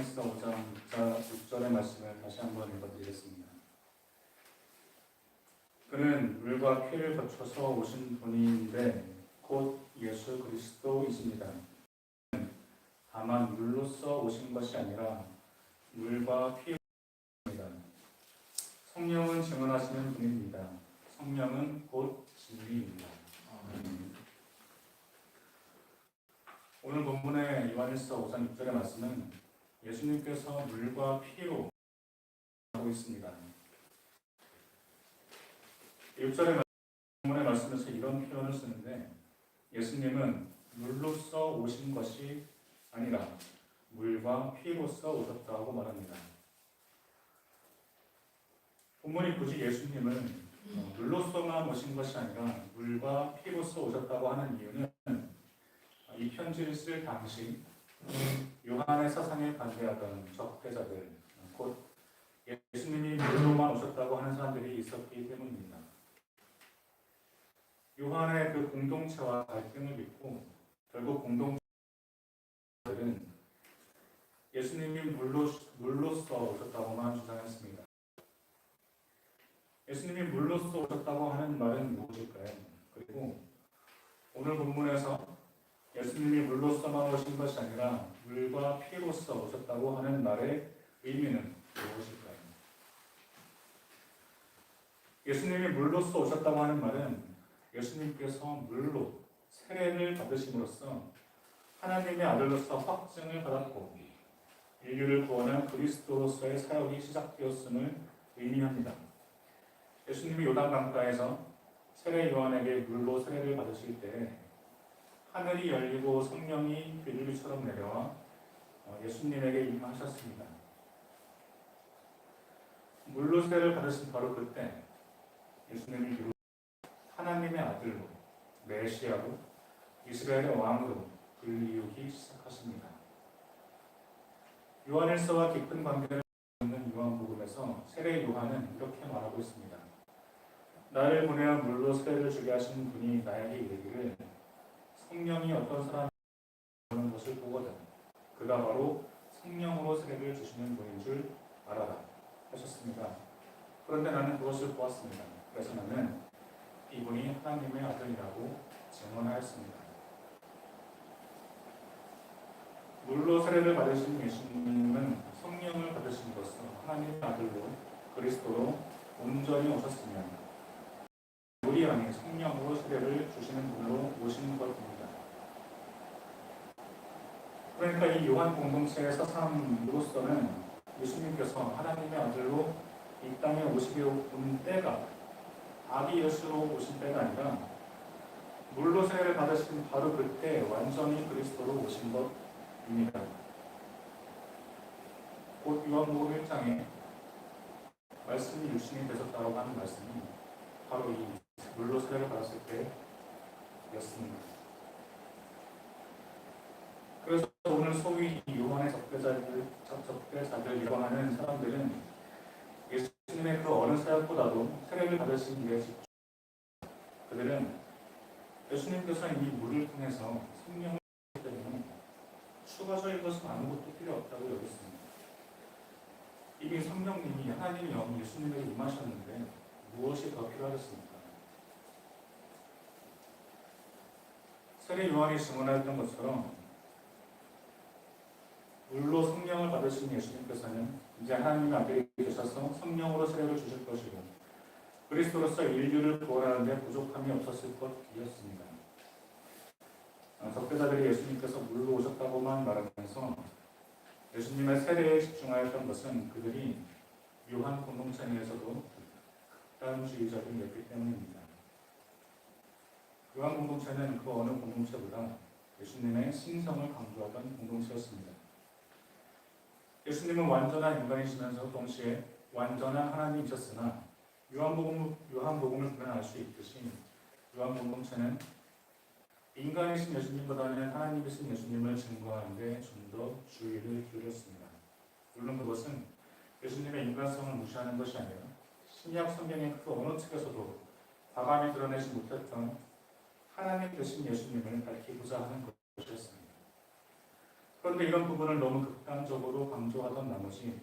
요한일서 5장 6절의 말씀을 다시 한번 읽어드리겠습니다. 그는 물과 피를 거쳐서 오신 분인데 곧 예수 그리스도이십니다. 다만 물로써 오신 것이 아니라 물과 피입니다. 성령은 증언하시는 분입니다. 성령은 곧 진리입니다. 오늘 본문의 요한일서 5장 6절의 말씀은 예수님께서 물과 피로 하고 있습니다. 6절의 본문의 말씀에서 이런 표현을 쓰는데 예수님은 물로써 오신 것이 아니라 물과 피로써 오셨다고 말합니다. 본문이 굳이 예수님을 물로써만 오신 것이 아니라 물과 피로써 오셨다고 하는 이유는 이 편지를 쓸 당시 요한의 사상에 반대하던 적대자들, 곧 예수님이 물로만 오셨다고 하는 사람들이 있었기 때문입니다. 요한의 그 공동체와 갈등을 빚고 결국 공동체들은 예수님이 물로써 오셨다고만 주장했습니다. 예수님이 물로써 오셨다고 하는 말은 무엇일까요? 그리고 오늘 본문에서 예수님이 물로써만 오신 것이 아니라 물과 피로써 오셨다고 하는 말의 의미는 무엇일까요? 예수님이 물로써 오셨다고 하는 말은 예수님께서 물로 세례를 받으심으로써 하나님의 아들로서 확증을 받았고 인류를 구원한 그리스도로서의 사역이 시작되었음을 의미합니다. 예수님이 요단강가에서 세례 요한에게 물로 세례를 받으실 때 하늘이 열리고 성령이 비둘기처럼 내려와 예수님에게 임하셨습니다. 물로 세례를 받으신 바로 그때 예수님이 비로소 하나님의 아들로, 메시아로, 이스라엘의 왕으로 불리우기 시작하십니다. 요한일서와 깊은 관계를 있는 요한복음에서 세례 요한은 이렇게 말하고 있습니다. 나를 보내어 물로 세례를 주게 하신 분이 나에게 이르기를 성령이 어떤 사람이 오는 것을 보거든 그가 바로 성령으로 세례를 주시는 분인 줄 알아라 하셨습니다. 그런데 나는 그것을 보았습니다. 그래서 나는 이분이 하나님의 아들이라고 증언하였습니다. 물로 세례를 받으신 예수님은 성령을 받으심으로써 하나님의 아들로 그리스도로 온전히 오셨으며 우리 안에 성령으로 세례를 주시는 분으로 오신 것입니다. 그러니까 이 요한 공동체의 사상으로서는 예수님께서 하나님의 아들로 이 땅에 오시게 온 때가 아기 예수로 오신 때가 아니라 물로 세례를 받으신 바로 그때 완전히 그리스도로 오신 것입니다. 곧 요한복음 1장에 말씀이 육신이 되셨다고 하는 말씀이 바로 이 물로 세례를 받았을 때였습니다. 그래서 오늘 소위 요한의 적대자들이라고 하는 사람들은 예수님의 그 어느 사역보다도 세례를 받으신 일에 집중. 그들은 예수님께서 이미 물을 통해서 성령을 주셨기 때문에 추가적인 것은 아무것도 필요 없다고 여겼습니다. 이미 성령님이 하나님의 영 예수님에게 임하셨는데 무엇이 더 필요하겠습니까? 세례 요한이 증언하였던 것처럼 물로 성령을 받으신 예수님께서는 이제 하나님의 아들이 되셔서 성령으로 세례를 주실 것이고 그리스도로서 인류를 구원하는 데 부족함이 없었을 것이었습니다. 적대자들이 예수님께서 물로 오셨다고만 말하면서 예수님의 세례에 집중하였던 것은 그들이 요한 공동체 내에서도 극단주의적이었기 때문입니다. 요한 공동체는 그 어느 공동체보다 예수님의 신성을 강조하던 공동체였습니다. 예수님은 완전한 인간이시면서 동시에 완전한 하나님이셨으나 요한복음을 보면 알 수 있듯이 요한 공동체는 인간이신 예수님보다는 하나님이신 예수님을 증거하는 데 좀 더 주의를 기울였습니다. 물론 그것은 예수님의 인간성을 무시하는 것이 아니라 신약 성경의 그 어느 책에서도 과감히 드러내지 못했던 하나님 되신 예수님을 밝히고자 하는 것이었습니다. 그런데 이런 부분을 너무 극단적으로 강조하던 나머지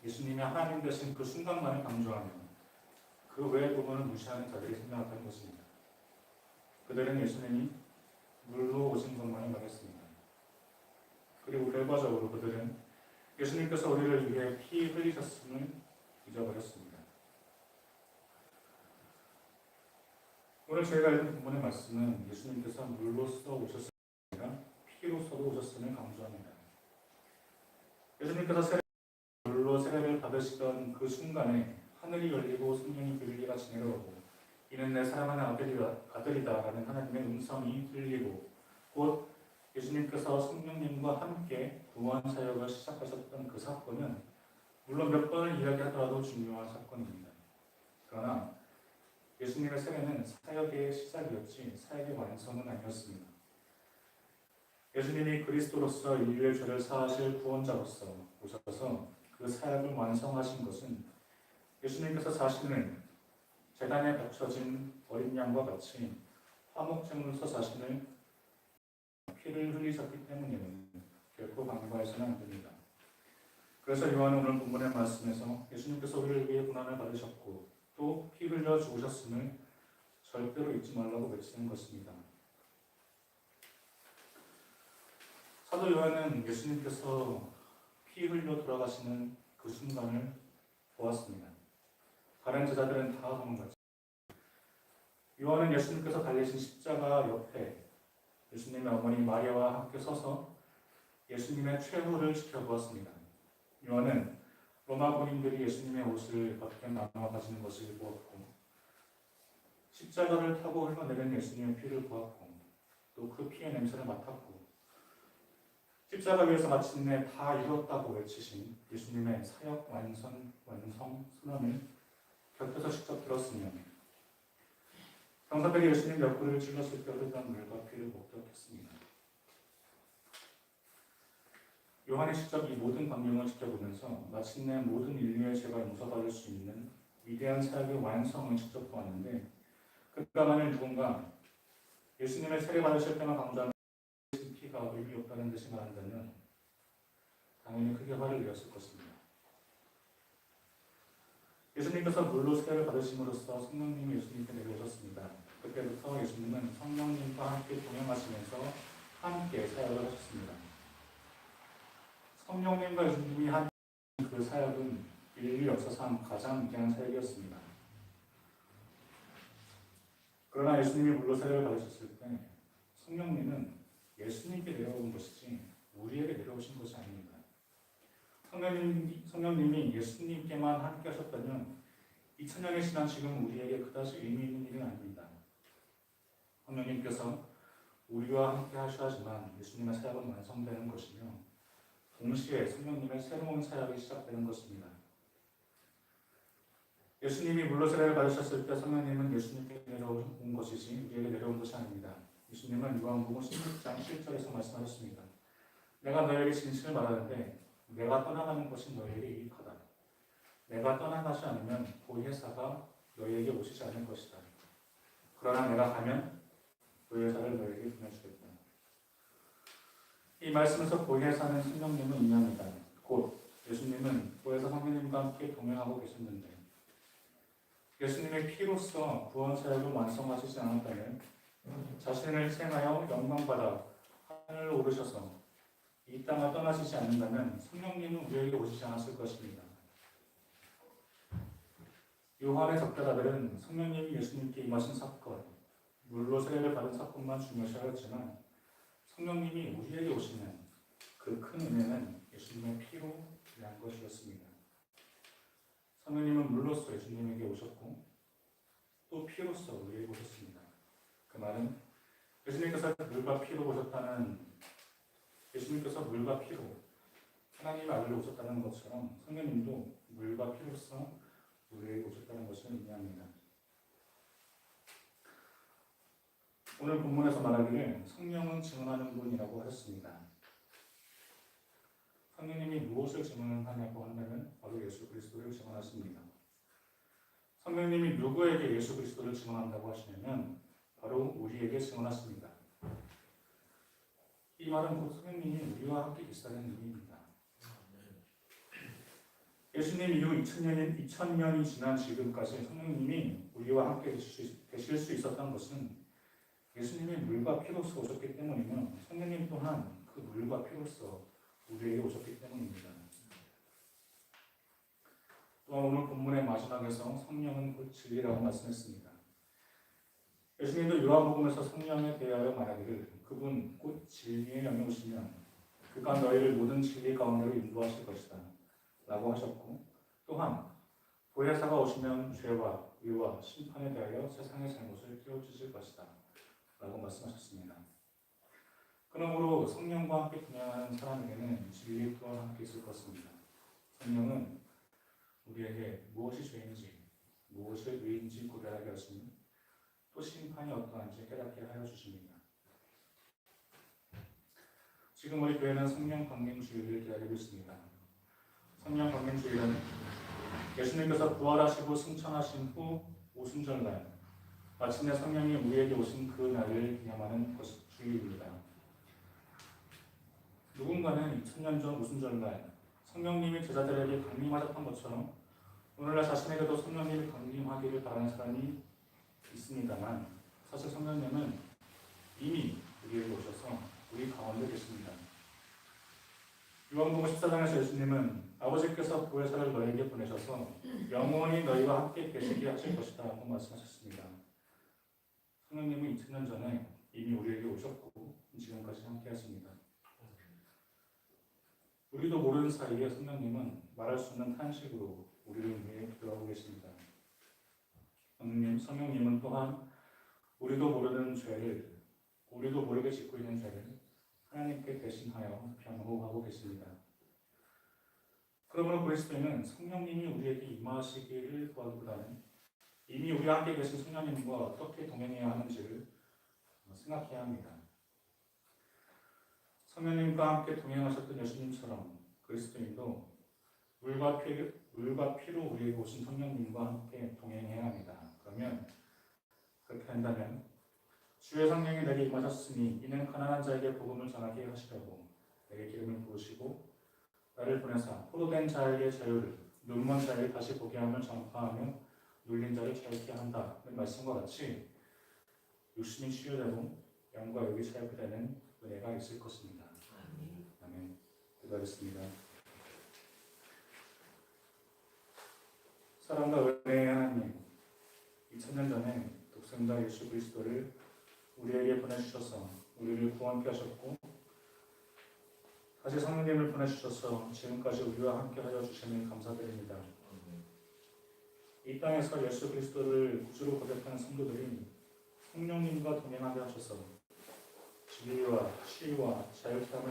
예수님이 하나님 되신 그 순간만을 강조하며 그 외의 부분을 무시하는 자들이 생겨났던 것입니다. 그들은 예수님이 물로 오신 것만을 말했습니다. 그리고 결과적으로 그들은 예수님께서 우리를 위해 피 흘리셨음을 잊어버렸습니다. 오늘 저희가 읽은 본문의 말씀은 예수님께서 물로써 오셨음이 아니라 피로서도 오셨음을 강조합니다. 예수님께서 물로 세례를 받으시던 그 순간에 하늘이 열리고 성령이 비둘기가 지내려오고 이는 내 사랑하는 아들이다라는 하나님의 음성이 들리고 곧 예수님께서 성령님과 함께 구원 사역을 시작하셨던 그 사건은 물론 몇 번을 이야기하더라도 중요한 사건입니다. 그러나 예수님의 세례는 사역의 시작이었지 사역의 완성은 아니었습니다. 예수님이 그리스도로서 인류의 죄를 사하실 구원자로서 오셔서 그 사역을 완성하신 것은 예수님께서 자신을 제단에 바쳐진 어린 양과 같이 화목제물로서 자신을 피를 흘리셨기 때문에는 결코 간과해서는 안 됩니다. 그래서 요한은 오늘 본문의 말씀에서 예수님께서 우리를 위해 고난을 받으셨고 또 피 흘려 죽으셨음을 절대로 잊지 말라고 외치는 것입니다. 사도 요한은 예수님께서 피 흘려 돌아가시는 그 순간을 보았습니다. 다른 제자들은 다 도망갔죠. 요한은 예수님께서 달리신 십자가 옆에 예수님의 어머니 마리아와 함께 서서 예수님의 최후를 지켜보았습니다. 요한은 로마 군인들이 예수님의 옷을 밖에 나눠 가지는 것을 보았고 십자가를 타고 흘러내린 예수님의 피를 보았고 또 그 피의 냄새를 맡았고 십자가 위에서 마침내 다 이뤘다고 외치신 예수님의 사역 완성 선언을 곁에서 직접 들었으며 병사들이 예수님 옆구리를 찔렀을 때 흐르던 물과 피를 목격했습니다. 요한이 직접 이 모든 광경을 지켜보면서 마침내 모든 인류의 죄가 용서받을 수 있는 위대한 사역의 완성을 직접 보았는데 그가 만일 누군가 예수님의 세례 받으실 때만 강조하는 피가 의미 없다는 듯이 말한다면 당연히 크게 화를 내었을 것입니다. 예수님께서 물로 세례를 받으심으로써 성령님이 예수님께 내려오셨습니다. 그때부터 예수님은 성령님과 함께 동행하시면서 함께 사역을 하셨습니다. 성령님과 예수님이 한 그 사역은 인류 역사상 가장 위대한 사역이었습니다. 그러나 예수님이 물로 세례를 받으셨을 때 성령님은 예수님께 내려온 것이지 우리에게 내려오신 것이 아닙니다. 성령님이 예수님께만 함께 하셨다면 2000년이 지난 지금 우리에게 그다지 의미 있는 일은 아닙니다. 성령님께서 우리와 함께 하셔야지만 예수님의 사역은 완성되는 것이며 동시에 성령님의 새로운 사역이 시작되는 것입니다. 예수님이 물로 세례를 받으셨을 때 성령님은 예수님께 내려온 것이지 우리에게 내려온 것이 아닙니다. 예수님은 요한복음 16장 7절에서 말씀하셨습니다. 내가 너에게 진실을 말하는데 내가 떠나가는 것이 너에게 유익하다. 내가 떠나가지 않으면 보혜사가 너에게 오시지 않을 것이다. 그러나 내가 가면 보혜사를 너에게 보내주겠다. 이 말씀에서 보혜사는 성령님을 의미합니다. 곧 예수님은 보혜사 성령님과 함께 동행하고 계셨는데 예수님의 피로써 구원 사역을 완성하시지 않았다면 자신을 희생하여 영광받아 하늘로 오르셔서 이 땅을 떠나시지 않는다면 성령님은 우리에게 오시지 않았을 것입니다. 요한의 적자자들은 성령님이 예수님께 임하신 사건, 물로 세례를 받은 사건만 중요시하였지만 성령님이 우리에게 오시는 그 큰 은혜는 예수님의 피로 위한 것이었습니다. 성령님은 물로써 예수님에게 오셨고 또 피로써 우리에게 오셨습니다. 그 말은 예수님께서 물과 피로 오셨다는 예수님께서 물과 피로 하나님의 아들로 오셨다는 것처럼 성령님도 물과 피로써 우리에게 오셨다는 것을 의미합니다. 오늘 본문에서 말하기를 성령은 증언하는 분이라고 하셨습니다. 성령님이 무엇을 증언하냐고 한다면 바로 예수 그리스도를 증언하십니다. 성령님이 누구에게 예수 그리스도를 증언한다고 하시냐면 바로 우리에게 증언하십니다. 이 이 말은 곧 성령님이 우리와 함께 계시다는 의미입니다. 예수님 이후 2000년이 지난 지금까지 성령님이 우리와 함께 계실 수 있었던 것은 예수님이 물과 피로써 오셨기 때문이며 성령님 또한 그 물과 피로써 우리에게 오셨기 때문입니다. 또한 오늘 본문의 마지막에서 성령은 곧 진리라고 말씀했습니다. 예수님도 요한복음에서 성령에 대하여 말하기를 그분 곧 진리의 영이 오시면 그가 너희를 모든 진리 가운데로 인도하실 것이다 라고 하셨고, 또한 보혜사가 오시면 죄와 의와 심판에 대하여 세상의 잘못을 깨우치실 것이다 라고 말씀하셨습니다. 그러므로 성령과 함께 동행하는 사람에게는 진리 또한 함께 있을 것입니다. 성령은 우리에게 무엇이 죄인지, 무엇이 의인지 구별하게 하시며 또 심판이 어떠한지 깨닫게 하여 주십니다. 지금 우리 교회는 성령 강림주일을 기다리고 있습니다. 성령 강림주일은 예수님께서 부활하시고 승천하신 후 오순절날, 마침내 성령이 우리에게 오신 그 날을 기념하는 주일입니다. 누군가는 2000년 전 오순절날 성령님이 제자들에게 강림하셨던 것처럼 오늘날 자신에게도 성령님이 강림하기를 바라는 사람이 있습니다만, 사실 성령님은 이미 우리에게 오셔서 우리 가운데 계십니다. 요한복음 14장에서 예수님은 아버지께서 보혜사를 너희에게 보내셔서 영원히 너희와 함께 계시게 하실 것이다 라고 말씀하셨습니다. 성령님은 2000년 전에 이미 우리에게 오셨고 지금까지 함께 하십니다. 우리도 모르는 사이에 성령님은 말할 수 없는 탄식으로 우리를 위해 기도하고 계십니다. 성령님은 또한 우리도 모르는 죄를, 우리도 모르게 짓고 있는 죄를 하나님께 대신하여 변호하고 계십니다. 그러므로 그리스도인은 성령님이 우리에게 임하시기를 구하기보다는 이미 우리와 함께 계신 성령님과 어떻게 동행해야 하는지를 생각해야 합니다. 성령님과 함께 동행하셨던 예수님처럼 그리스도인도 물과 피로 우리에게 오신 성령님과 함께 동행해야 합니다. 그러면 그렇게 한다면 주의 성령이 내게 임하셨으니 이는 가난한 자에게 복음을 전하게 하시려고 내게 기름을 부으시고 나를 보내사 포로된 자에게 자유를, 눈먼 자에게 다시 보게 함을 전파하며 눌린 자를 자유케 한다는 말씀과 같이 육신이 치유되고 영과 육이 자유되는 은혜가 있을 것입니다. 아멘. 기도하겠습니다. 사랑과 은혜의 하나님, 2000년 전에 독생자 예수 그리스도를 우리에게 보내주셔서 우리를 구원케 하셨고 다시 성령님을 보내주셔서 지금까지 우리와 함께 하여 주시니 감사드립니다. 이 땅에서 예수 그리스도를 구주로 고백하는 성도들이 성령님과 동행하게 하셔서 진리와 치유와 자유케 함을